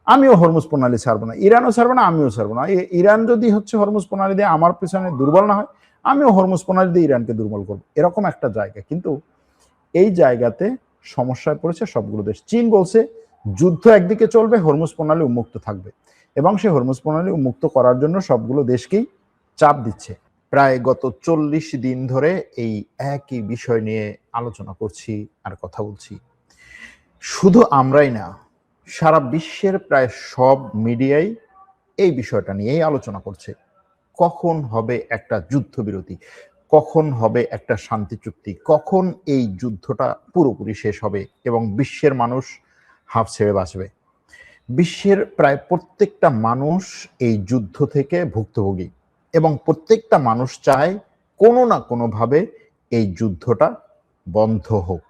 আমিও হরমুজ প্রণালী ছাড়বো না, ইরানও ছাড়বো না, আমিও ছাড়বো না। ইরান যদি হচ্ছে হরমুজ প্রণালী দিয়ে আমার পিছনে দুর্বল না হয়, আমিও হরমুজ প্রণালী দিয়ে ইরানকে দুর্বল করবো, এরকম একটা জায়গা। কিন্তু এই জায়গাতে সমস্যায় পড়েছে সবগুলো দেশ। চীন বলছে যুদ্ধ একদিকে চলবে, হরমুজ প্রণালী উন্মুক্ত থাকবে, এবং সেই হরমুজ প্রণালী উন্মুক্ত করার জন্য সবগুলো দেশকেই চাপ দিচ্ছে। প্রায় গত 40 দিন ধরে এই একই বিষয় নিয়ে আলোচনা করছি আর কথা বলছি। শুধু আমরাই না, সারা বিশ্বের প্রায় সব মিডিয়াই এই বিষয়টা নিয়েই আলোচনা করছে। কখন হবে একটা যুদ্ধবিরতি, কখন হবে একটা শান্তি চুক্তি, কখন এই যুদ্ধটা পুরোপুরি শেষ হবে এবং বিশ্বের মানুষ হাঁফ ছেড়ে বাঁচবে। বিশ্বের প্রায় প্রত্যেকটা মানুষ এই যুদ্ধ থেকে ভুক্তভোগী, এবং প্রত্যেকটা মানুষ চায় কোনো না কোনোভাবে এই যুদ্ধটা বন্ধ হোক।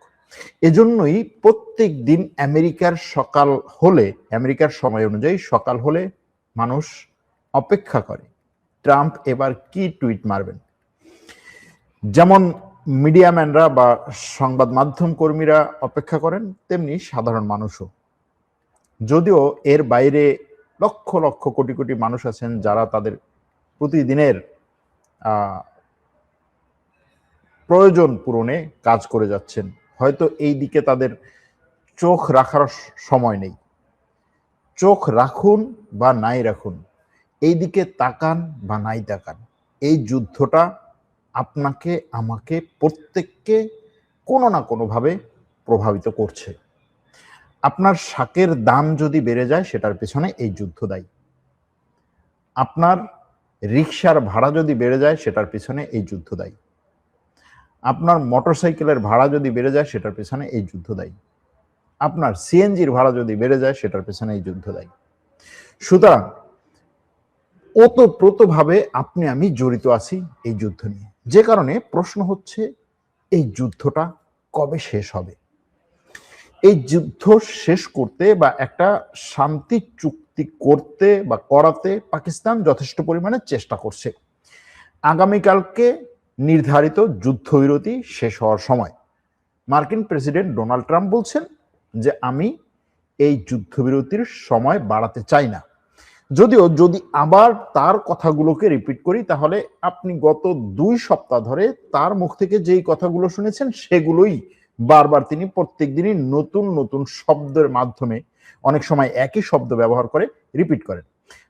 এজন্যই প্রত্যেক দিন আমেরিকার সকাল হলে, আমেরিকার সময় অনুযায়ী সকাল হলে মানুষ অপেক্ষা করে ট্রাম্প এবার কি টুইট মারবেন। যেমন মিডিয়াম্যানরা বা সংবাদ মাধ্যম কর্মীরা অপেক্ষা করেন, তেমনি সাধারণ মানুষও। যদিও এর বাইরে লক্ষ লক্ষ কোটি কোটি মানুষ আছেন যারা তাদের প্রতিদিনের প্রয়োজন পূরণে কাজ করে যাচ্ছেন, হয়তো এই দিকে তাদের চোখ রাখার সময় নেই। চোখ রাখুন বা নাই রাখুন, এই দিকে তাকান বা নাই তাকান, এই যুদ্ধটা আপনাকে আমাকে প্রত্যেককে কোনো না কোনোভাবে প্রভাবিত করছে। আপনার শাকের দাম যদি বেড়ে যায়, সেটার পেছনে এই যুদ্ধ দায়ী। আপনার রিকশার ভাড়া যদি বেড়ে যায়, সেটার পিছনে এই যুদ্ধ দায়ী। আপনার মোটরসাইকেলের ভাড়া যদি বেড়ে যায়, সেটার পেছনে এই যুদ্ধ দায়ী। আপনার সিএনজির ভাড়া যদি বেড়ে যায়, সেটার পেছনে এই যুদ্ধ দায়ী। সুতরাং ওতপ্রোতভাবে আপনি আমি জড়িত আছি এই যুদ্ধ নিয়ে, যে কারণে প্রশ্ন হচ্ছে এই যুদ্ধটা কবে শেষ হবে। এই যুদ্ধ শেষ করতে বা একটা শান্তি চুক্তি করতে বা করাতে পাকিস্তান যথেষ্ট পরিমাণে চেষ্টা করছে। আগামীকালকে নির্ধারিত যুদ্ধবিরতি শেষ হওয়ার সময় মার্কিন প্রেসিডেন্ট ডোনাল্ড ট্রাম্প বলছেন যে আমি এই যুদ্ধবিরতির সময় বাড়াতে চাই না। যদিও যদি আবার তার কথাগুলোকে রিপিট করি, তাহলে আপনি গত 2 সপ্তাহ ধরে তার মুখ থেকে যেই কথাগুলো শুনেছেন, সেগুলোই বারবার তিনি প্রত্যেক দিনই নতুন নতুন শব্দের মাধ্যমে, অনেক সময় একই শব্দ ব্যবহার করে রিপিট করেন।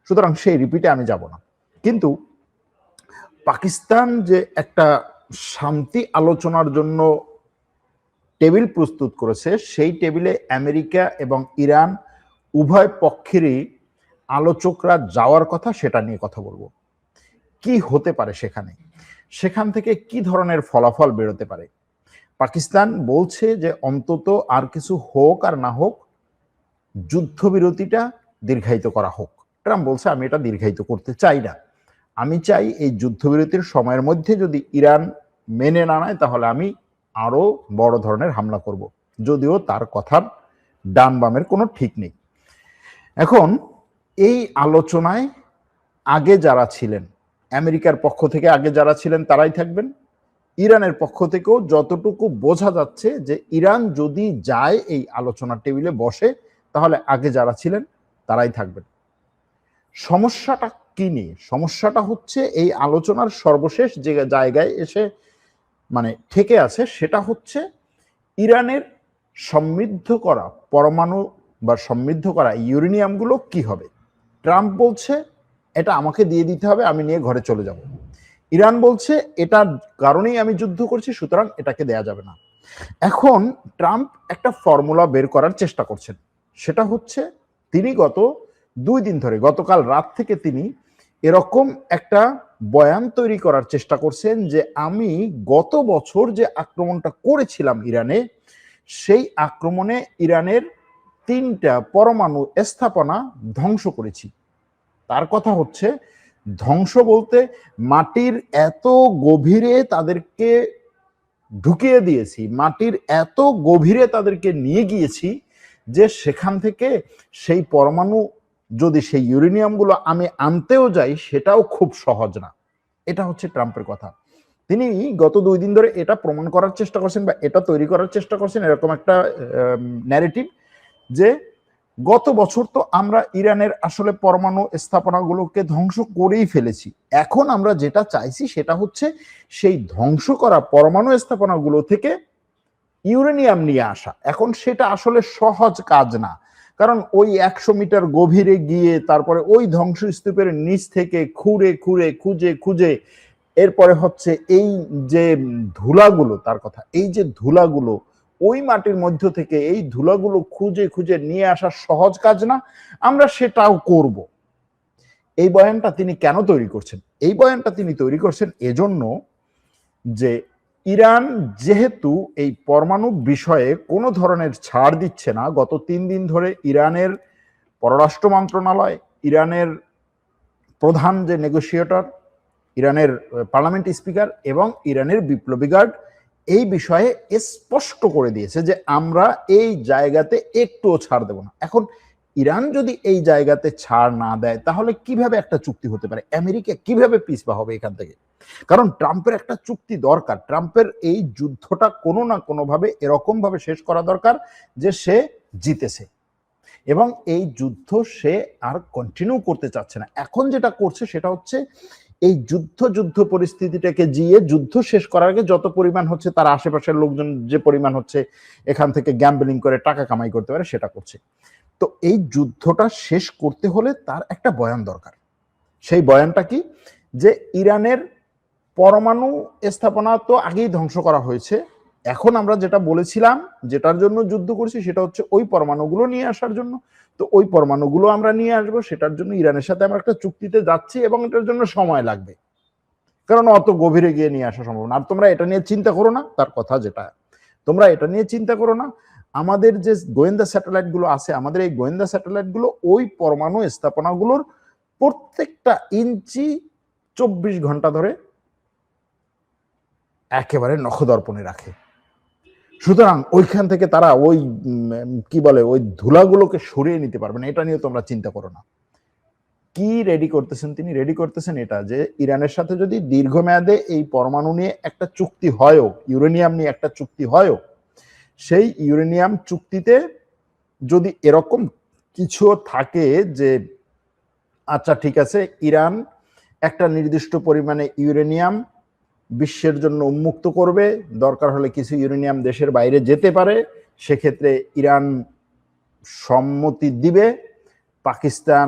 সুতরাং সেই রিপিটে আমি যাব না। কিন্তু পাকিস্তান যে একটা শান্তি আলোচনার জন্য টেবিল প্রস্তুত করেছে, সেই টেবিলে আমেরিকা এবং ইরান উভয় পক্ষেরই আলোচকরা যাওয়ার কথা, সেটা নিয়ে কথা বলবো। কি হতে পারে সেখানে, সেখান থেকে কি ধরনের ফলাফল বেরোতে পারে। পাকিস্তান বলছে যে অন্তত আর কিছু হোক আর না হোক, যুদ্ধবিরতিটা দীর্ঘায়িত করা হোক। ট্রাম্প বলছে আমি এটা দীর্ঘায়িত করতে চাই না, আমি চাই এই যুদ্ধবিরতির সময়ের মধ্যে যদি ইরান মেনে না নেয়, তাহলে আমি আরো বড় ধরনের হামলা করব। যদিও তার কথার ডান বামের কোনো ঠিক নেই। এখন এই আলোচনায় আগে যারা ছিলেন, আমেরিকার পক্ষ থেকে আগে যারা ছিলেন তারাই থাকবেন। ইরানের পক্ষ থেকেও যতটুকু বোঝা যাচ্ছে যে ইরান যদি যায় এই আলোচনার টেবিলে বসে, তাহলে আগে যারা ছিলেন তারাই থাকবেন। সমস্যাটা কি নিয়ে? সমস্যাটা হচ্ছে এই আলোচনার সর্বশেষ যে জায়গায় এসে মানে ঠেকে আছে, সেটা হচ্ছে ইরানের সমৃদ্ধ করা পরমাণু বা সমৃদ্ধ করা ইউরেনিয়ামগুলো কি হবে। ট্রাম্প বলছে এটা আমাকে দিয়ে দিতে হবে, আমি নিয়ে ঘরে চলে যাব। ইরান বলছে এটার কারণেই আমি যুদ্ধ করছি, সুতরাং এটাকে দেয়া যাবে না। এখন ট্রাম্প একটা ফর্মুলা বের করার চেষ্টা করছেন। সেটা হচ্ছে তিনি গত 2 দিন ধরে, গতকাল রাত থেকে তিনি এরকম একটা বয়ান তৈরি করার চেষ্টা করছেন যে আমি গত বছর যে আক্রমণটা করেছিলাম ইরানে, সেই আক্রমণে ইরানের 3টা পরমাণু স্থাপনা ধ্বংস করেছি। তার কথা হচ্ছে ধ্বংস বলতে মাটির এত গভীরে তাদেরকে ঢুকিয়ে দিয়েছি, মাটির এত গভীরে তাদেরকে নিয়ে গিয়েছি যে সেখান থেকে সেই পরমাণু যদি সেই ইউরেনিয়ামগুলো আমি আনতেও যাই, সেটাও খুব সহজ না। এটা হচ্ছে ট্রাম্পের কথা। তিনি গত 2 দিন ধরে এটা প্রমাণ করার চেষ্টা করছেন বা এটা তৈরি করার চেষ্টা করছেন, এরকম একটা ন্যারেটিভ যে গত বছর তো আমরা ইরানের আসলে পরমাণু স্থাপনাগুলোকে ধ্বংস করেই ফেলেছি। এখন আমরা যেটা চাইছি সেটা হচ্ছে সেই ধ্বংস করা পরমাণু স্থাপনাগুলো থেকে ইউরেনিয়াম নিয়ে আসা। এখন সেটা আসলে সহজ কাজ না, কারণ ওই 100 মিটার গভীরে গিয়ে তারপরে ওই ধ্বংসস্তূপের নিচ থেকে খুঁড়ে খুঁড়ে খুঁজে খুঁজে এরপরে হচ্ছে এই যে ধুলাগুলো, তার কথা, এই যে ধুলাগুলো ওই মাটির মধ্য থেকে এই ধুলাগুলো খুঁজে খুঁজে নিয়ে আসা সহজ কাজ না। আমরা সেটাও করব। এই বয়ানটা তিনি কেন তৈরি করছেন? এই বয়ানটা তিনি তৈরি করছেন এজন্য যে ইরান যেহেতু এই পরমাণু বিষয়ে কোনো ধরনের ছাড় দিচ্ছে না, গত 3 দিন ধরে ইরানের পররাষ্ট্র মন্ত্রণালয়, ইরানের প্রধান যে নেগোসিয়েটর, ইরানের পার্লামেন্ট স্পিকার এবং ইরানের বিপ্লবী গার্ড এই বিষয়ে স্পষ্ট করে দিয়েছে যে আমরা এই জায়গাতে একটুও ছাড় দেব না। এখন ইরান যদি এই জায়গাতে ছাড় না দেয় তাহলে কিভাবে একটা চুক্তি হতে পারে? আমেরিকা কিভাবে পিছপা হবে এখান থেকে? কারণ ট্রাম্পের একটা চুক্তি দরকার। ট্রাম্পের এই যুদ্ধটা কোনো না কোনোভাবে এরকম ভাবে শেষ করা দরকার যে সে জিতেছে এবং এই যুদ্ধ সে আর কন্টিনিউ করতে চাচ্ছে না। এখন যেটা করছে সেটা হচ্ছে এই যুদ্ধ পরিস্থিতিটাকে জিয়ে যুদ্ধ শেষ করার আগে যত পরিমাণ হচ্ছে তার আশেপাশের লোকজন যে পরিমাণ হচ্ছে এখান থেকে গ্যাম্বলিং করে টাকা কামাই করতে পারে সেটা করছে। তো এই যুদ্ধটা শেষ করতে হলে তার একটা বয়ান দরকার। সেই বয়ানটা কি? যে ইরানের পরমাণু স্থাপনা তো আগেই ধ্বংস করা হয়েছে, এখন আমরা যেটা বলেছিলাম যেটার জন্য যুদ্ধ করছি সেটা হচ্ছে ওই পরমাণুগুলো নিয়ে আসার জন্য। তো ওই পরমাণুগুলো আমরা নিয়ে আসবো, সেটার জন্য ইরানের সাথে আমরা একটা চুক্তিতে যাচ্ছি এবং এটার জন্য সময় লাগবে, কারণ অত গভীরে গিয়ে নিয়ে আসা সম্ভব না। আর তোমরা এটা নিয়ে চিন্তা করো না, তার কথা যেটা, তোমরা এটা নিয়ে চিন্তা করো না। আমাদের যে গোয়েন্দা স্যাটেলাইট গুলো আছে, আমাদের এই গোয়েন্দা স্যাটেলাইট গুলো ওই পরমাণু স্থাপনাগুলোর প্রত্যেকটা ইঞ্চি 24 ঘন্টা ধরে একেবারে নখদর্পণে রাখে। সুতরাং ওইখান থেকে তারা ওই কি বলে ওই ধুলাগুলোকে সরিয়ে নিতে পারবে না। এটা নিয়ে তোমরা চিন্তা করো না। কি রেডি করতেছেন তিনি? রেডি করতেছেন এটা যে ইরানের সাথে যদি দীর্ঘমেয়াদে এই পরমাণু নিয়ে একটা চুক্তি হয়ও, ইউরেনিয়াম নিয়ে একটা চুক্তি হয়ও, সেই ইউরেনিয়াম চুক্তিতে যদি এরকম কিছু থাকে যে আচ্ছা ঠিক আছে, ইরান একটা নির্দিষ্ট পরিমাণে ইউরেনিয়াম বিশ্বের জন্য উন্মুক্ত করবে, দরকার হলে কিছু ইউরেনিয়াম দেশের বাইরে যেতে পারে, সেক্ষেত্রে ইরান সম্মতি দিবে, পাকিস্তান,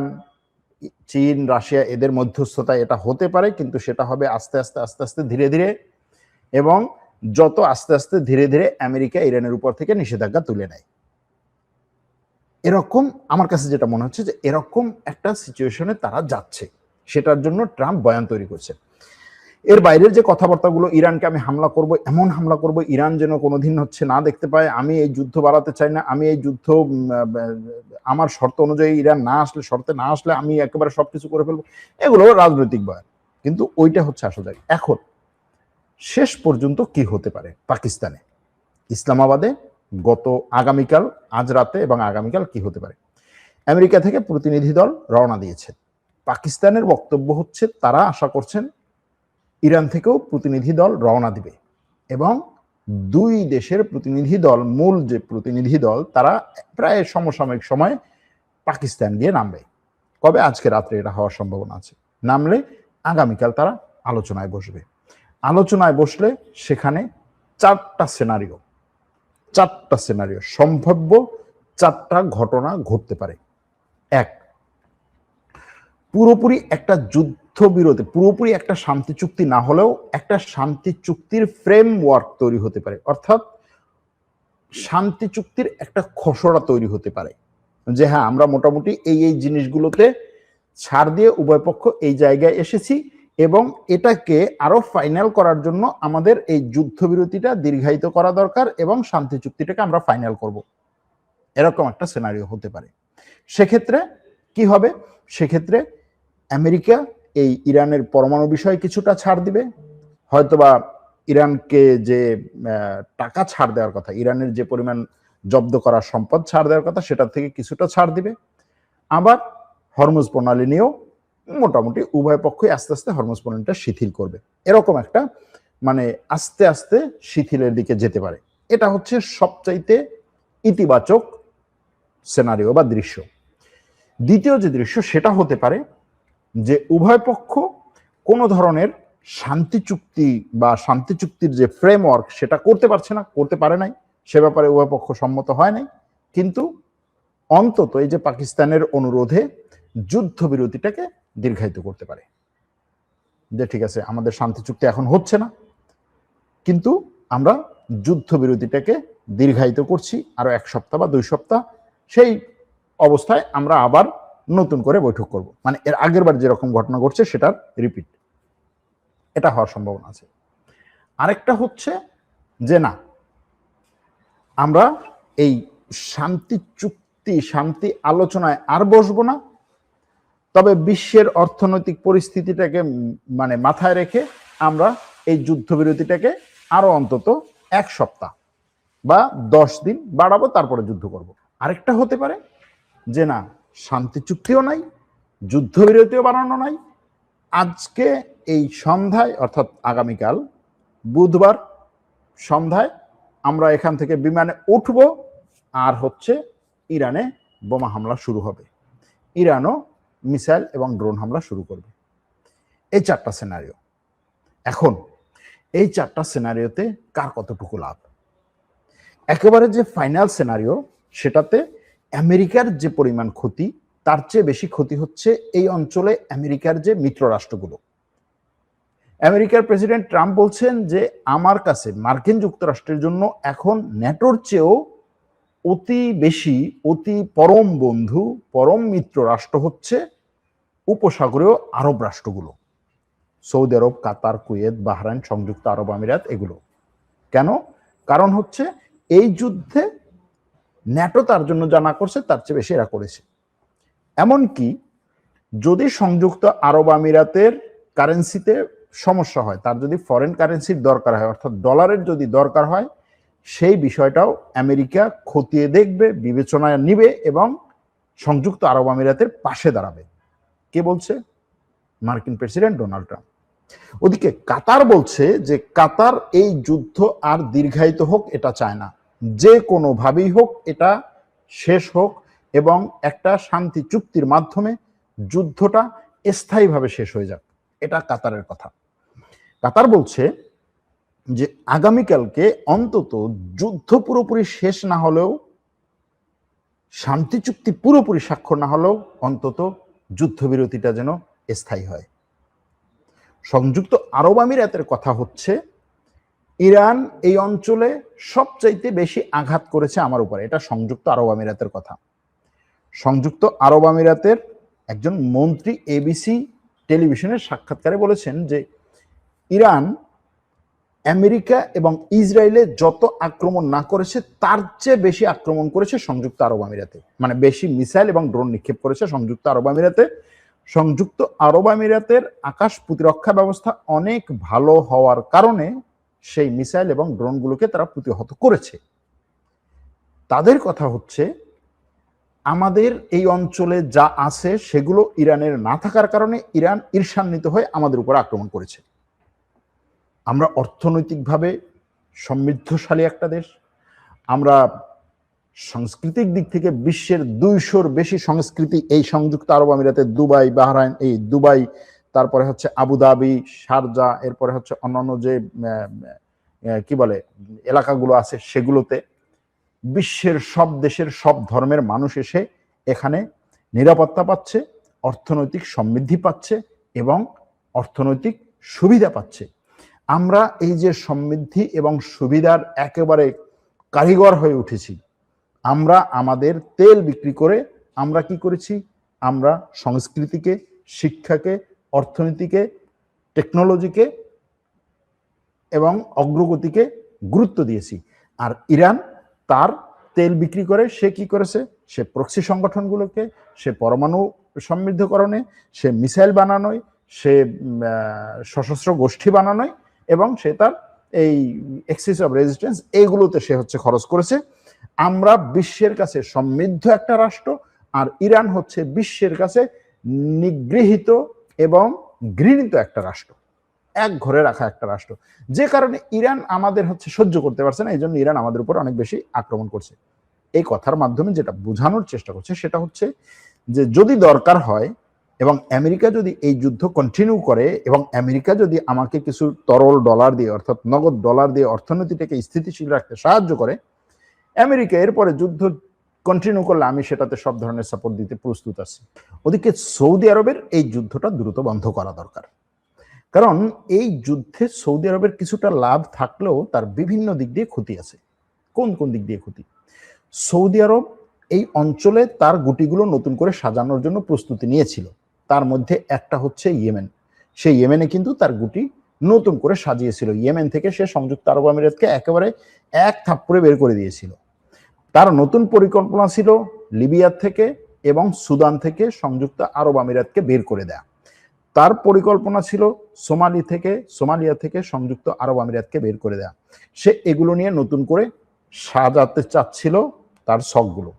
চীন, রাশিয়া এদের মধ্যস্থতায় এটা হতে পারে, কিন্তু সেটা হবে আস্তে আস্তে ধীরে ধীরে, এবং যত আস্তে আস্তে ধীরে ধীরে আমেরিকা ইরানের উপর থেকে নিষেধাজ্ঞা তুলে নেয়। এরকম আমার কাছে যেটা মনে হচ্ছে যে এরকম একটা সিচুয়েশনে তারা যাচ্ছে, সেটার জন্য ট্রাম্প বয়ান তৈরি করছে। এর বাইরের যে কথাবার্তাগুলো, ইরানকে আমি হামলা করব, এমন হামলা করব ইরান যেন কোনোদিন হচ্ছে না দেখতে পায়, আমি এই যুদ্ধ বাড়াতে চাই না, আমি এই যুদ্ধ আমার শর্ত অনুযায়ী ইরান না আসলে, শর্তে না আসলে আমি একেবারে সবকিছু করে ফেলবো, এগুলো রাজনৈতিক বয়ান, কিন্তু ওইটা হচ্ছে আসল জায়গা। এখন শেষ পর্যন্ত কি হতে পারে পাকিস্তানে, ইসলামাবাদে গত আগামীকাল, আজ রাতে এবং আগামীকাল কি হতে পারে? আমেরিকা থেকে প্রতিনিধি দল রওনা দিয়েছে। পাকিস্তানের বক্তব্য হচ্ছে তারা আশা করছেন ইরান থেকেও প্রতিনিধি দল রওনা দিবে এবং দুই দেশের প্রতিনিধি দল, মূল যে প্রতিনিধি দল, তারা প্রায় সমসাময়িক সময়ে পাকিস্তান গিয়ে নামবে। কবে? আজকে রাত্রে এটা হওয়ার সম্ভাবনা আছে। নামলে আগামীকাল তারা আলোচনায় বসবে। আলোচনায় বসলে সেখানে চারটা সিনারিও সম্ভাব্য, চারটা ঘটনা ঘটতে পারে। এক, পুরোপুরি একটা যুদ্ধবিরতি, পুরোপুরি একটা শান্তি চুক্তি না হলেও একটা শান্তি চুক্তির ফ্রেমওয়ার্ক তৈরি হতে পারে, অর্থাৎ শান্তি চুক্তির একটা খসড়া তৈরি হতে পারে যে হ্যাঁ, আমরা মোটামুটি এই জিনিসগুলোতে ছাড় দিয়ে উভয় পক্ষ এই জায়গায় এসেছি এবং এটাকে আরো ফাইনাল করার জন্য আমাদের এই যুদ্ধবিরতিটা দীর্ঘায়িত করা দরকার এবং শান্তি চুক্তিটাকে আমরা ফাইনাল করব। এরকম একটা সিনারিও হতে পারে। সেক্ষেত্রে কি হবে? সেক্ষেত্রে আমেরিকা এই ইরানের পরমাণু বিষয়ে কিছুটা ছাড় দিবে, হয়তোবা ইরানকে যে টাকা ছাড় দেওয়ার কথা, ইরানের যে পরিমাণ জব্দ করা সম্পদ ছাড় দেওয়ার কথা, সেটার থেকে কিছুটা ছাড় দিবে। আবার হরমুজ প্রণালী নিয়েও মোটামুটি উভয় পক্ষই আস্তে আস্তে হরমুজ প্রণালীটা শিথিল করবে। এরকম একটা মানে আস্তে আস্তে শিথিলের দিকে যেতে পারে। এটা হচ্ছে সবচাইতে ইতিবাচক সিনারিও বা দৃশ্য। দ্বিতীয় যে দৃশ্য সেটা হতে পারে যে উভয় পক্ষ কোনো ধরনের শান্তি চুক্তি বা শান্তি চুক্তির যে ফ্রেমওয়ার্ক সেটা করতে পারছে না, করতে পারে নাই, সে ব্যাপারে উভয় পক্ষ সম্মত হয় নাই, কিন্তু অন্তত এই যে পাকিস্তানের অনুরোধে যুদ্ধবিরতিটাকে দীর্ঘায়িত করতে পারে, যে ঠিক আছে আমাদের শান্তি চুক্তি এখন হচ্ছে না, কিন্তু আমরা যুদ্ধবিরতিটাকে দীর্ঘায়িত করছি আরো 1 সপ্তাহ বা 2 সপ্তাহ, সেই অবস্থায় আমরা আবার নতুন করে বৈঠক করব, মানে এর আগের বার যেরকম ঘটনা ঘটছে সেটার রিপিট, এটা হওয়ার সম্ভাবনা আছে। আরেকটা হচ্ছে যে না, আমরা এই শান্তি চুক্তি শান্তি আলোচনায় আর বসবো না, তবে বিশ্বের অর্থনৈতিক পরিস্থিতিটাকে মানে মাথায় রেখে আমরা এই যুদ্ধবিরতিটাকে আরো অন্তত 1 সপ্তাহ বা 10 দিন বাড়াবো, তারপরে যুদ্ধ করব। আরেকটা হতে পারে যে না, শান্তি চুক্তিও নাই, যুদ্ধবিরতিও বাড়ানো নাই, আজকে এই সন্ধ্যায় অর্থাৎ আগামীকাল বুধবার সন্ধ্যায় আমরা এখান থেকে বিমানে উঠব, আর হচ্ছে ইরানে বোমা হামলা শুরু হবে, ইরানও মিসাইল এবং ড্রোন হামলা শুরু করবে। এই 4টা সিনারিও। এখন এই 4টা সিনারিওতে কার কতটুকু লাভ? একেবারে যে ফাইনাল সিনারিও সেটাতে আমেরিকার যে পরিমাণ ক্ষতি, তার চেয়ে বেশি ক্ষতি হচ্ছে এই অঞ্চলে আমেরিকার যে মিত্র রাষ্ট্রগুলো। আমেরিকার প্রেসিডেন্ট ট্রাম্প বলছেন যে আমার কাছে মার্কিন যুক্তরাষ্ট্রের জন্য এখন ন্যাটোর চেয়েও অতি বেশি, অতি পরম বন্ধু, পরম মিত্র রাষ্ট্র হচ্ছে উপসাগরীয় আরব রাষ্ট্রগুলো, সৌদি আরব, কাতার, কুয়েত, বাহরাইন, সংযুক্ত আরব আমিরাত, এগুলো। কেন? কারণ হচ্ছে এই যুদ্ধে ন্যাটো তার জন্য যা না করছে তার চেয়ে বেশি এরা করেছে। এমনকি যদি সংযুক্ত আরব আমিরাতের কারেন্সিতে সমস্যা হয়, তার যদি ফরেন কারেন্সির দরকার হয়, অর্থাৎ ডলারের যদি দরকার হয়, সেই বিষয়টাও আমেরিকা খতিয়ে দেখবে, বিবেচনায় নিবে এবং সংযুক্ত আরব আমিরাতের পাশে দাঁড়াবে। কে বলছে? মার্কিন প্রেসিডেন্ট ডোনাল্ড ট্রাম্প। ওদিকে কাতার বলছে যে কাতার এই যুদ্ধ আর দীর্ঘায়িত হোক এটা চায় না, যে কোনোভাবেই হোক এটা শেষ হোক এবং একটা শান্তি চুক্তির মাধ্যমে যুদ্ধটা স্থায়ীভাবে শেষ হয়ে যাক, এটা কাতারের কথা। কাতার বলছে যে আগামীকালকে অন্তত যুদ্ধ পুরোপুরি শেষ না হলেও, শান্তি চুক্তি পুরোপুরি স্বাক্ষর না হলেও, অন্তত যুদ্ধবিরতিটা যেন স্থায়ী হয়। সংযুক্ত আরব আমিরাতের কথা হচ্ছে ইরান এই অঞ্চলে সবচাইতে বেশি আঘাত করেছে আমার উপরে, এটা সংযুক্ত আরব আমিরাতের কথা। সংযুক্ত আরব আমিরাতের একজন মন্ত্রী এবিসি টেলিভিশনের সাক্ষাৎকারে বলেছেন যে ইরান আমেরিকা এবং ইসরায়েলে যত আক্রমণ না করেছে তার চেয়ে বেশি আক্রমণ করেছে সংযুক্ত আরব আমিরাতে, মানে বেশি মিসাইল এবং ড্রোন নিক্ষেপ করেছে সংযুক্ত আরব আমিরাতে। সংযুক্ত আরব আমিরাতের আকাশ প্রতিরক্ষা ব্যবস্থা অনেক ভালো হওয়ার কারণে সেই মিসাইল এবং ড্রোনগুলোকে তারা প্রতিহত করেছে। তাদের কথা হচ্ছে আমাদের এই অঞ্চলে যা আছে সেগুলো ইরানের না থাকার কারণে ইরান ঈর্ষান্বিত হয়ে আমাদের উপর আক্রমণ করেছে। আমরা অর্থনৈতিকভাবে সমৃদ্ধশালী একটা দেশ, আমরা সাংস্কৃতিক দিক থেকে বিশ্বের 200-র বেশি সংস্কৃতি এই সংযুক্ত আরব আমিরাতে, দুবাই, বাহরাইন, এই দুবাই, তারপরে হচ্ছে আবুধাবি, শারজা, এরপরে হচ্ছে অন্যান্য যে কি বলে এলাকাগুলো আছে সেগুলোতে বিশ্বের সব দেশের সব ধর্মের মানুষ এসে এখানে নিরাপত্তা পাচ্ছে, অর্থনৈতিক সমৃদ্ধি পাচ্ছে এবং অর্থনৈতিক সুবিধা পাচ্ছে। আমরা এই যে সমৃদ্ধি এবং সুবিধার একেবারে কারিগর হয়ে উঠেছি। আমরা আমাদের তেল বিক্রি করে আমরা কি করেছি? আমরা সংস্কৃতিকে, শিক্ষাকে, অর্থনীতিকে, টেকনোলজিকে এবং অগ্রগতিকে গুরুত্ব দিয়েছি। আর ইরান তার তেল বিক্রি করে সে কি করেছে? সে প্রক্সি সংগঠনগুলোকে, সে পরমাণু সমৃদ্ধকরণে, সে মিসাইল বানানোয়, সে সশস্ত্র গোষ্ঠী বানানোয় এবং সে তার এই এক্সিস অফ রেজিস্ট্যান্স এইগুলোতে সে হচ্ছে খরচ করেছে। আমরা বিশ্বের কাছে সমৃদ্ধ একটা রাষ্ট্র, আর ইরান হচ্ছে বিশ্বের কাছে নিগৃহীত এবং ঘৃণিত একটা রাষ্ট্র, এক ঘরে রাখা একটা রাষ্ট্র, যে কারণে ইরান আমাদের হচ্ছে সহ্য করতে পারছে না, এই জন্য ইরান আমাদের উপর অনেক বেশি আক্রমণ করছে। এই কথার মাধ্যমে যেটা বোঝানোর চেষ্টা করছে সেটা হচ্ছে যে যদি দরকার হয় এবং আমেরিকা যদি এই যুদ্ধ কন্টিনিউ করে এবং আমেরিকা যদি আমাকে কিছু তরল ডলার দিয়ে অর্থাৎ নগদ ডলার দিয়ে অর্থনীতিটাকে স্থিতিশীল রাখতে সাহায্য করে, আমেরিকা এরপরে যুদ্ধ কন্টিনিউ করলে আমি সেটাতে সব ধরনের সাপোর্ট দিতে প্রস্তুত আছি। ওদিকে সৌদি আরবের এই যুদ্ধটা দ্রুত বন্ধ করা দরকার, কারণ এই যুদ্ধে সৌদি আরবের কিছুটা লাভ থাকলেও তার বিভিন্ন দিক দিয়ে ক্ষতি আছে। কোন কোন দিক দিয়ে ক্ষতি? সৌদি আরব এই অঞ্চলে তার গুটিগুলো নতুন করে সাজানোর জন্য প্রস্তুতি নিয়েছিল, তার মধ্যে একটা হচ্ছে ইয়েমেন। সেই ইয়েমেনে কিন্তু তার গুটি নতুন করে সাজিয়েছিল। ইয়েমেন থেকে সে সংযুক্ত আরব আমিরাতকে একেবারে এক থাপ্পড়ে বের করে দিয়েছিল। তার নতুন পরিকল্পনা ছিল লিবিয়া থেকে এবং সুদান থেকে সংযুক্ত আরব আমিরাতকে বের করে দেয়া। তার পরিকল্পনা ছিল সোমালিয়া থেকে সংযুক্ত আরব আমিরাতকে বের করে দেয়া। সে এগুলো নিয়ে নতুন করে সাজাতে চাচ্ছিল তার শখগুলো।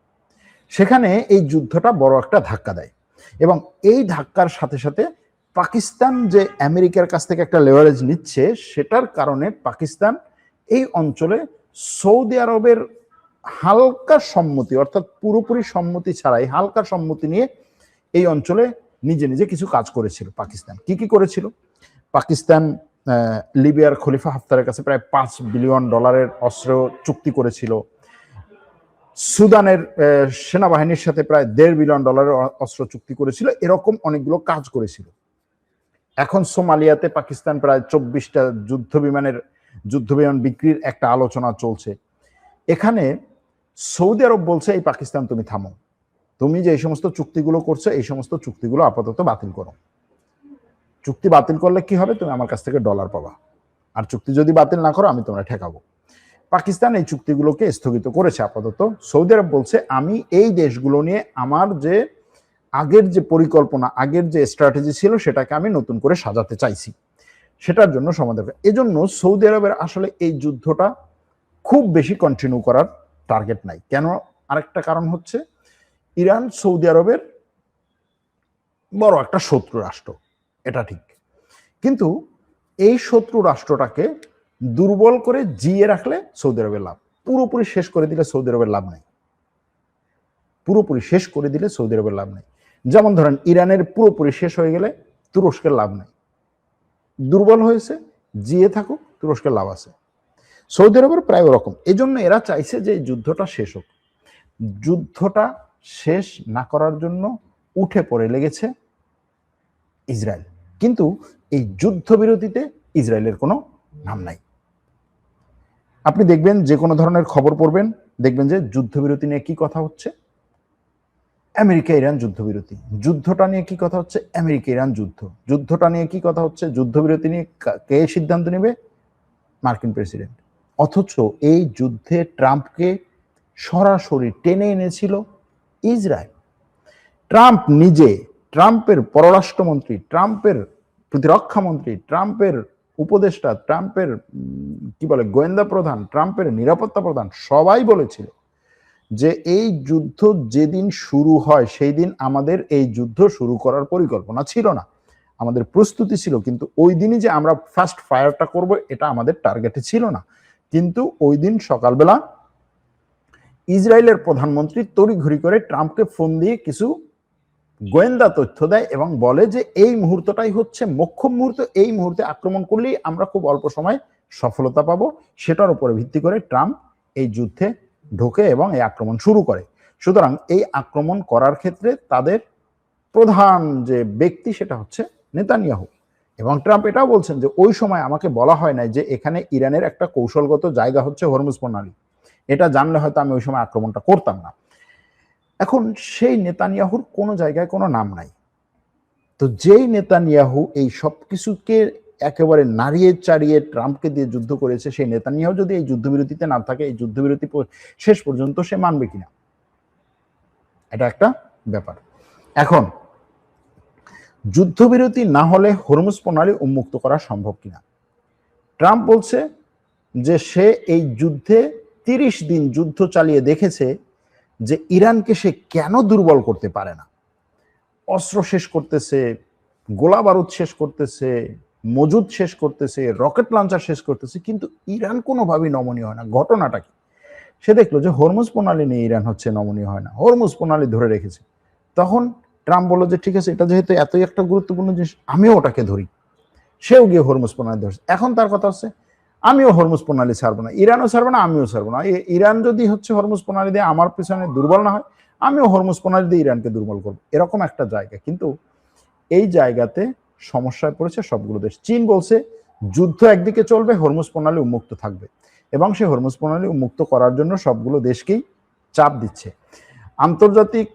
সেখানে এই যুদ্ধটা বড় একটা ধাক্কা দেয় এবং এই ধাক্কার সাথে সাথে পাকিস্তান যে আমেরিকার কাছ থেকে একটা লেভারেজ নিচ্ছে, সেটার কারণে পাকিস্তান এই অঞ্চলে সৌদি আরবের হালকা সম্মতি অর্থাৎ পুরোপুরি সম্মতি ছাড়াই হালকা সম্মতি নিয়ে এই অঞ্চলে নিজে নিজে কিছু কাজ করেছিল। পাকিস্তান কি করেছিল? পাকিস্তান লিবিয়ার খলিফা হাফতারের কাছে প্রায় $5 বিলিয়ন অস্ত্র চুক্তি করেছিল। সুদানের সেনাবাহিনীর সাথে প্রায় $1.5 বিলিয়ন অস্ত্র চুক্তি করেছিল। এরকম অনেকগুলো কাজ করেছিল। এখন সোমালিয়াতে পাকিস্তান প্রায় 24টা যুদ্ধবিমান বিক্রির একটা আলোচনা চলছে। এখানে সৌদি আরব বলছে, এই পাকিস্তান তুমি থামো, তুমি যে এই সমস্ত চুক্তিগুলো করছো এই সমস্ত চুক্তিগুলো আপাতত বাতিল করো। চুক্তি বাতিল করলে কি হবে? তুমি আমার কাছ থেকে ডলার পাবা, আর চুক্তি যদি বাতিল না করো আমি তোমরা ঠেকাবো। পাকিস্তান এই চুক্তিগুলোকে স্থগিত করেছে আপাতত। সৌদি আরব বলছে আমি এই দেশগুলো নিয়ে আমার যে আগের যে পরিকল্পনা, আগের যে স্ট্র্যাটেজি ছিল সেটাকে আমি নতুন করে সাজাতে চাইছি, সেটার জন্য সমাধান। এজন্য সৌদি আরবের আসলে এই যুদ্ধটা খুব বেশি কন্টিনিউ করার টার্গেট নাই। কেন? আরেকটা কারণ হচ্ছে ইরান সৌদি আরবের বড় একটা শত্রু রাষ্ট্র, এটা ঠিক, কিন্তু এই শত্রু রাষ্ট্রটাকে দুর্বল করে জিয়ে রাখলে সৌদি আরবের লাভ, পুরোপুরি শেষ করে দিলে সৌদি আরবের লাভ নাই। পুরোপুরি শেষ করে দিলে সৌদি আরবের লাভ নাই। যেমন ধরেন ইরানের পুরোপুরি শেষ হয়ে গেলে তুরস্কের লাভ নাই। দুর্বল হয়েছে, জিয়ে থাকুক, তুরস্কের লাভ আছে। সৌদি আরবের প্রায় ওরকম। এই জন্য এরা চাইছে যে এই যুদ্ধটা শেষ হোক। যুদ্ধটা শেষ না করার জন্য উঠে পড়ে লেগেছে ইসরায়েল, কিন্তু এই যুদ্ধবিরতিতে ইসরায়েলের কোনো নাম নাই। আপনি দেখবেন যে কোনো ধরনের খবর পড়বেন, দেখবেন যে যুদ্ধবিরতি নিয়ে কি কথা হচ্ছে, আমেরিকা ইরান যুদ্ধবিরতি। যুদ্ধটা নিয়ে কি কথা হচ্ছে, আমেরিকা ইরান যুদ্ধ। যুদ্ধটা নিয়ে কি কথা হচ্ছে, যুদ্ধবিরতি নিয়ে কে সিদ্ধান্ত নেবে, মার্কিন প্রেসিডেন্ট। অথচ এই যুদ্ধে ট্রাম্পকে সরাসরি টেনে এনেছিল ইসরায়েল। ট্রাম্প নিজে, ট্রাম্পের পররাষ্ট্রমন্ত্রী, ট্রাম্পের প্রতিরক্ষা মন্ত্রী, ট্রাম্পের উপদেষ্টা, ট্রাম্পের গোয়েন্দা প্রধান, ট্রাম্পের নিরাপত্তা প্রধান সবাই বলেছিল যে এই যুদ্ধ যেদিন শুরু হয় সেই দিন আমাদের এই যুদ্ধ শুরু করার পরিকল্পনা ছিল না, আমাদের প্রস্তুতি ছিল, কিন্তু ওই দিনই যে আমরা ফার্স্ট ফায়ারটা করব এটা আমাদের টার্গেটে ছিল না। কিন্তু ওই দিন সকালবেলা ইসরায়েলের প্রধানমন্ত্রী তড়িঘড়ি করে ট্রাম্পকে ফোন দিয়ে কিছু গোয়েন্দা তথ্য দেয় এবং বলে যে এই মুহূর্তটাই হচ্ছে মোক্ষম মুহূর্ত, এই মুহূর্তে আক্রমণ করলেই আমরা খুব অল্প সময় সফলতা পাবো। সেটার উপরে ভিত্তি করে ট্রাম্প এই যুদ্ধে ঢোকে এবং এই আক্রমণ শুরু করে। সুতরাং এই আক্রমণ করার ক্ষেত্রে তাদের প্রধান যে ব্যক্তি সেটা হচ্ছে নেতানিয়াহু। এবং ট্রাম্প এটাও বলছেন যে ওই সময় আমাকে বলা হয় নাই যে এখানে ইরানের একটা কৌশলগত জায়গা হচ্ছে হরমুজ প্রণালী, এটা জানলে হয়তো আমি ওই সময় আক্রমণটা করতাম না। এখন সেই নেতানিয়াহুর কোনো জায়গায় কোনো নাম নাই। তো যেই নেতানিয়াহু এই সব কিছুকে একেবারে নাড়িয়ে চাড়িয়ে ট্রাম্পকে দিয়ে যুদ্ধ করেছে, সেই নেতানিয়াহু যদি এই যুদ্ধবিরতিতে না থাকে, এই যুদ্ধবিরতি শেষ পর্যন্ত সে মানবে কিনা, এটা একটা ব্যাপার। এখন যুদ্ধবিরতি না হলে হরমুজ প্রণালী উন্মুক্ত করা সম্ভব কিনা। ট্রাম্প বলছে যে সে এই যুদ্ধে 30 দিন যুদ্ধ চালিয়ে দেখেছে যে ইরানকে সে কেন দুর্বল করতে পারে না। অস্ত্র শেষ করতেছে, গোলা বারুদ শেষ করতেছে, মজুদ শেষ করতেছে, রকেট লঞ্চার শেষ করতেছে, কিন্তু ইরান কোনোভাবেই নমনীয় হয় না। ঘটনাটা কি? সে দেখলো যে হরমুজ প্রণালী নিয়ে ইরান হচ্ছে নমনীয় হয় না, হরমুজ প্রণালী ধরে রেখেছে। তখন ট্রাম্প বললো যে ঠিক আছে, এটা যেহেতু এতই একটা গুরুত্বপূর্ণ জিনিস, আমিও ওটাকে ধরি। সেও গিয়ে হরমুজ প্রণালী ধরছে। এখন তার কথা হচ্ছে আমিও হরমুজ প্রণালী ছাড়বো না, ইরানও ছাড়বো না, আমিও ছাড়বো না। ইরান যদি হচ্ছে হরমুজ প্রণালী দিয়ে আমার পিছনে দুর্বল না হয়, আমিও হরমুজ প্রণালী দিয়ে ইরানকে দুর্বল করবো, এরকম একটা জায়গা। কিন্তু এই জায়গাতে সমস্যায় পড়েছে সবগুলো দেশ। চীন বলছে যুদ্ধ একদিকে চলবে, হরমুজ প্রণালী উন্মুক্ত থাকবে, এবং সে হরমুজ প্রণালী উন্মুক্ত করার জন্য সবগুলো দেশকেই চাপ দিচ্ছে। আন্তর্জাতিক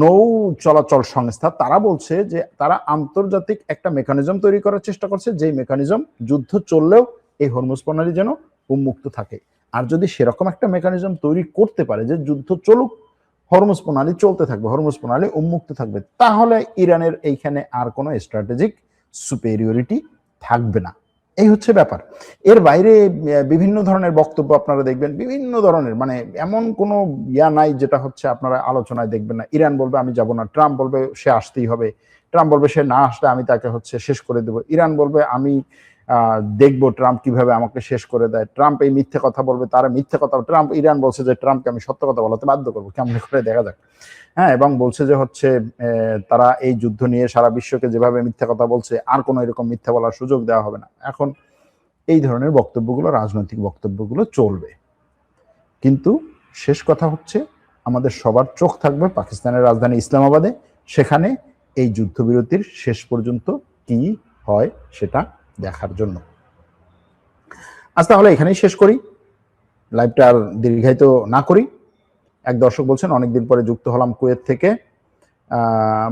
নৌ চলাচল সংস্থা তারা বলছে যে তারা আন্তর্জাতিক একটা মেকানিজম তৈরি করার চেষ্টা করছে, যেই মেকানিজম যুদ্ধ চললেও এই হরমুজ প্রণালী যেন উন্মুক্ত থাকে। আর যদি সেরকম একটা মেকানিজম তৈরি করতে পারে যে যুদ্ধ চলুক, হরমুজ প্রণালী চলতে থাকবে, হরমুজ প্রণালী উন্মুক্ত থাকবে, তাহলে ইরানের এইখানে আর কোনো স্ট্র্যাটেজিক সুপেরিয়রিটি থাকবে না। এই হচ্ছে ব্যাপার। এর বাইরে বিভিন্ন ধরনের বক্তব্য আপনারা দেখবেন, বিভিন্ন ধরনের, মানে এমন কোনো ইয়া নাই যেটা হচ্ছে আপনারা আলোচনায় দেখবেন না। ইরান বলবে আমি যাব না, ট্রাম্প বলবে সে আসতেই হবে, ট্রাম্প বলবে সে না আসলে আমি তাকে হচ্ছে শেষ করে দেবো, ইরান বলবে আমি দেখবো ট্রাম্প কিভাবে আমাকে শেষ করে দেয়, ট্রাম্প এই মিথ্যে কথা বলবে, তারা মিথ্যে কথা, ট্রাম্প, ইরান বলছে যে ট্রাম্পকে আমি সত্য কথা বলাতে বাধ্য করবো, কেমন করে দেখা যাক। হ্যাঁ, এবং বলছে যে হচ্ছে তারা এই যুদ্ধ নিয়ে সারা বিশ্বকে যেভাবে মিথ্যা কথা বলছে, আর কোনো এরকম মিথ্যা বলার সুযোগ দেওয়া হবে না। এখন এই ধরনের বক্তব্যগুলো, রাজনৈতিক বক্তব্যগুলো চলবে, কিন্তু শেষ কথা হচ্ছে আমাদের সবার চোখ থাকবে পাকিস্তানের রাজধানী ইসলামাবাদে। সেখানে এই যুদ্ধবিরতির শেষ পর্যন্ত কি হয় সেটা দেখার জন্য। আজ তাহলে এখানেই শেষ করি, লাইভটা আর দীর্ঘায়িত না করি। এক দর্শক বলছেন অনেকদিন পরে যুক্ত হলাম কুয়েত থেকে,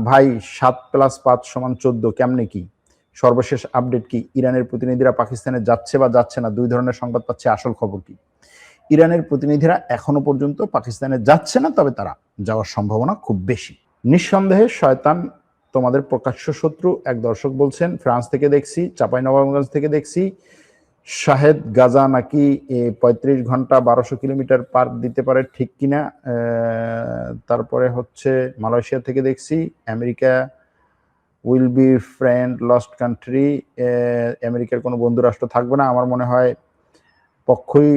ভাই 7+5=14 কেমনে কি, সর্বশেষ আপডেট কি, ইরানের প্রতিনিধিরা পাকিস্তানে যাচ্ছে বা যাচ্ছে না, দুই ধরনের সংবাদ পাচ্ছে, আসল খবর কি? ইরানের প্রতিনিধিরা এখনো পর্যন্ত পাকিস্তানে যাচ্ছে না, তবে তারা যাওয়ার সম্ভাবনা খুব বেশি। নিঃসন্দেহে শয়তান তোমাদের প্রকাশ্য শত্রু, এক দর্শক বলছেন ফ্রান্স থেকে দেখছি, চাঁপাইনবাবগঞ্জ থেকে দেখছি, শাহেদ গাজা নাকি 35 ঘন্টা 1200 কিলোমিটার পার দিতে পারে, ঠিক কিনা? তারপরে হচ্ছে মালয়েশিয়া থেকে দেখছি, America will be friend lost country, আমেরিকার কোনো বন্ধু রাষ্ট্র থাকবে না। আমার মনে হয় পক্ষই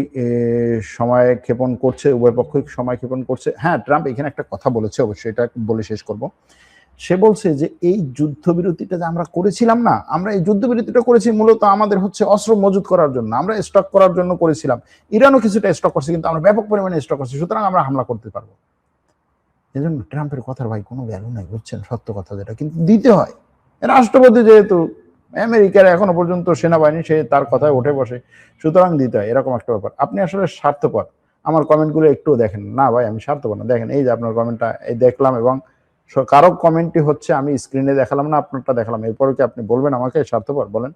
সময় ক্ষেপণ করছে, উভয় পক্ষই সময় ক্ষেপণ করছে। হ্যাঁ, ট্রাম্প এখানে একটা কথা বলেছে, অবশ্যই এটা বলে শেষ করব। সে বলছে যে এই যুদ্ধবিরতিটা যে আমরা করেছিলাম না, আমরা এই যুদ্ধবিরতিটা করেছি মূলত আমাদের হচ্ছে অস্ত্র মজুত করার জন্য, আমরা স্টক করার জন্য করেছিলাম। ইরানও কিছুটা স্টক করছে, কিন্তু আমরা ব্যাপক পরিমাণে স্টক করছি, সুতরাং আমরা হামলা করতে পারবো। এই জন্য ট্রাম্পের কথার ভাই কোনো ভ্যালু নাই, বুঝছেন, সত্য কথা যেটা, কিন্তু দিতে হয়। রাষ্ট্রপতি যেহেতু আমেরিকার এখনো পর্যন্ত সেনাবাহিনী, সে তার কথায় ওঠে বসে, সুতরাং দিতে হয়, এরকম একটা ব্যাপার। আপনি আসলে স্বার্থপর, আমার কমেন্টগুলো একটুও দেখেন না ভাই, আমি স্বার্থপর না। দেখেন এই যে আপনার কমেন্টটা এই দেখলাম, এবং কারো কমেন্টই হচ্ছে আমি স্ক্রিনে দেখালাম না, আপনারটা দেখালাম, এরপরে কি আপনি বলবেন আমাকে স্বার্থপর? বলেন।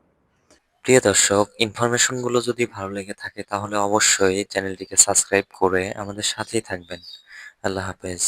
প্রিয় দর্শক, ইনফরমেশনগুলো যদি ভালো লেগে থাকে তাহলে অবশ্যই চ্যানেলটিকে সাবস্ক্রাইব করে আমাদের সাথেই থাকবেন। আল্লাহ হাফেজ।